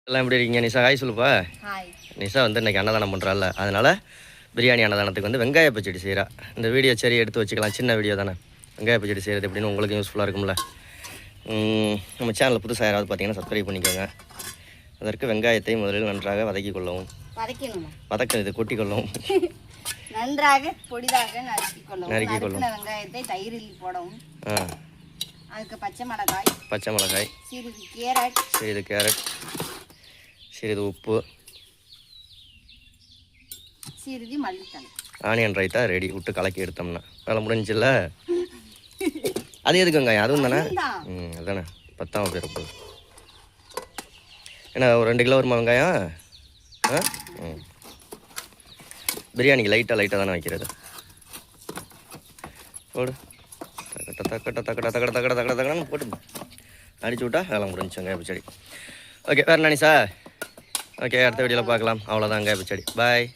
எல்லாம் எப்படி இருக்கீங்க? நிஷா ஹாய் சொல்லுப்பா. ஹாய். நிஷா வந்து இன்றைக்கி அன்னதானம் பண்ணுறாள், அதனால் பிரியாணி அன்னதானத்துக்கு வந்து வெங்காய பச்சடி செய்கிறா. இந்த வீடியோ சரி எடுத்து வச்சுக்கலாம், சின்ன வீடியோ தானே. வெங்காய பச்சடி செய்கிறது எப்படின்னு உங்களுக்கு யூஸ்ஃபுல்லாக இருக்கும்ல. நம்ம சேனலில் புதுசாக யாராவது பார்த்தீங்கன்னா சப்ஸ்கிரைப் பண்ணிக்கோங்க. அதற்கு வெங்காயத்தை முதலில் நன்றாக வதக்கி கொள்ளவும். இது கொட்டி கொள்ளவும். நன்றாக பொடிதாக நறுக்கி கொள்ளவும். வெங்காயத்தை தயிரில் போடவும். அதுக்கு பச்சை மிளகாய், சிறிது கேரட், சிறிது உப்பு, சிறிது மல்லித்தழை, ஆனியன் ரைத்தா ரெடி. விட்டு கலக்கி எடுத்தோம்னா வேலை முடிஞ்சில்ல. அது எதுக்கு வெங்காயம்? அதுவும் தானே. அதுதானே 10ஆம் பேர் போகுது. ஏன்னா ஒரு 2 கிலோ வருமா வெங்காயம்? பிரியாணிக்கு லைட்டாக தானே வைக்கிறது. போடு, தக்கட போட்டு அடிச்சு விட்டா வேலை முடிஞ்சு வெங்காய பச்சடி. ஓகே, வேறு நானி சார். ஓகே, அடுத்த வீடியோவில் பார்க்கலாம். அவ்வளோதான் வெங்காய பச்சடி. பாய்.